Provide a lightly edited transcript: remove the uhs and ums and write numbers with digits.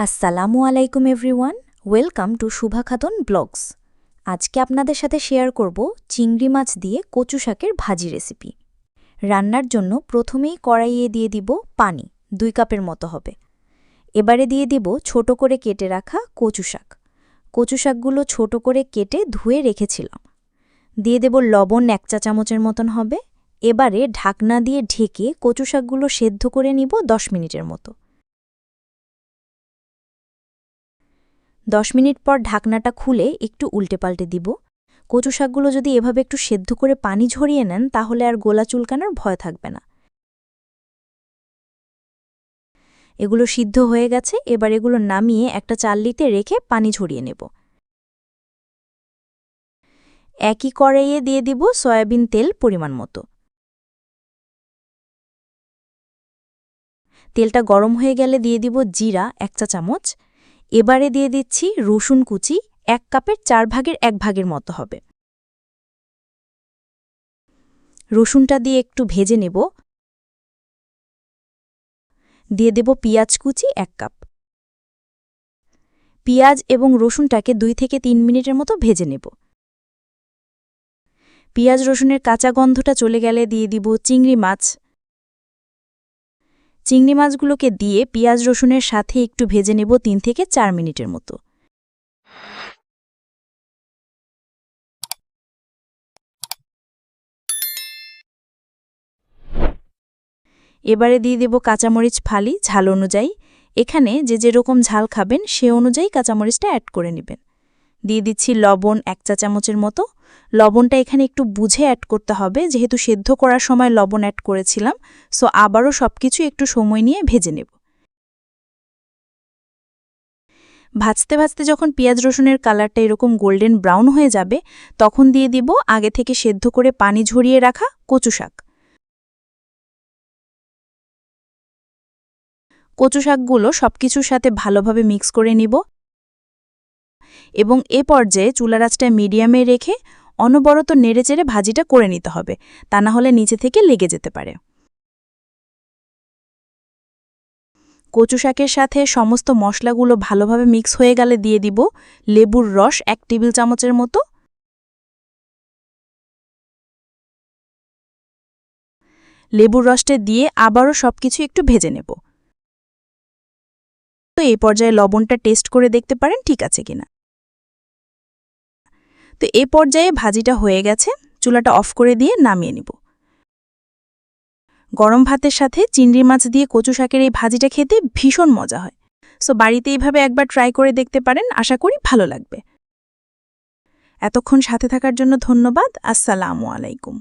আসসালামু আলাইকুম everyone, welcome to Shubha Khatun blogs. আজকে আপনাদের সাথে শেয়ার করব চিংড়ি মাছ দিয়ে কচু শাকের ভাজি রেসিপি। রান্নার জন্য প্রথমেই কড়াইয়ে দিয়ে দিব পানি, 2 কাপের মতো হবে। এবারে দিয়ে দিব ছোট করে কেটে রাখা কচু শাক। কচু শাকগুলো ছোট করে কেটে ধুয়ে রেখেছিলাম। দিয়ে দেব লবণ 1 চা চামচের মতন হবে। এবারে ঢাকনা দিয়ে ঢেকে কচু শাকগুলো সেদ্ধ করে নিব 10 মিনিটের মতো। 10 মিনিট পর ঢাকনাটা খুলে একটু উল্টে-পাল্টে দিব। কচু শাকগুলো যদি এভাবে একটু সেদ্ধ করে পানি ঝরিয়ে নেন তাহলে আর গোলা চুলকানোর ভয় থাকবে না। এগুলো সিদ্ধ হয়ে গেছে, এবার এগুলো নামিয়ে একটা চালনিতে রেখে পানি ঝরিয়ে নেব। একই কড়াইয়ে দিয়ে দিব সয়াবিন তেল পরিমাণ মতো। তেলটা গরম হয়ে গেলে দিয়ে দিব জিরা 1 চা চামচ। এবারে দিয়ে দিচ্ছি রসুন কুচি, 1 কাপের 4 ভাগের 1 ভাগের মতো হবে। রসুনটা দিয়ে একটু ভেজে নেব। দিয়ে দেব পেঁয়াজ কুচি 1 কাপ। পেঁয়াজ এবং রসুনটাকে 2 থেকে 3 মিনিটের মতো ভেজে নেব। পেঁয়াজ রসুনের কাঁচা গন্ধটা চলে গেলে দিয়ে দিব চিংড়ি মাছ। চিংড়ি মাছগুলোকে দিয়ে পেঁয়াজ রসুনের সাথে একটু ভেজে নেব 3 থেকে 4 মিনিটের মতো। এবারে দিয়ে দেব কাঁচামরিচ ফালি ঝাল অনুযায়ী। এখানে যে যেরকম ঝাল খাবেন সে অনুযায়ী কাঁচামরিচটা অ্যাড করে নেবেন। দিয়ে দিচ্ছি লবণ 1 চা চামচের মতো। লবণটা এখানে একটু বুঝে অ্যাড করতে হবে, যেহেতু সেদ্ধ করার সময় লবণ অ্যাড করেছিলাম। সো আবারও সবকিছু একটু সময় নিয়ে ভেজে নেব। ভাজতে ভাজতে যখন পেঁয়াজ রসুনের কালারটা এরকম গোল্ডেন ব্রাউন হয়ে যাবে তখন দিয়ে দিব আগে থেকে সেদ্ধ করে পানি ঝরিয়ে রাখা কচু শাক। কচু শাকগুলো সবকিছুর সাথে ভালোভাবে মিক্স করে নিব এবং এ পর্যায়ে চুলার আঁচটা মিডিয়ামে রেখে অনবরত নেড়েচেড়ে ভাজিটা করে নিতে হবে, তা না হলে নিচে থেকে লেগে যেতে পারে। কচু শাকের সাথে সমস্ত মশলাগুলো ভালোভাবে মিক্স হয়ে গেলে দিয়ে দিব লেবুর রস 1 টেবিল চামচের মতো। লেবুর রসটা দিয়ে আবারও সবকিছু একটু ভেজে নেব। তো এই পর্যায়ে লবণটা টেস্ট করে দেখতে পারেন ঠিক আছে কিনা। তো এই পর্যায়ে ভাজিটা হয়ে গেছে, চুলাটা অফ করে দিয়ে নামিয়ে নিব। গরম ভাতের সাথে চিংড়ি মাছ দিয়ে কচু শাকের এই ভাজিটা খেতে ভীষণ মজা হয়। সো বাড়িতে এইভাবে একবার ট্রাই করে দেখতে পারেন, আশা করি ভালো লাগবে। এতক্ষণ সাথে থাকার জন্য ধন্যবাদ। আসসালামু আলাইকুম।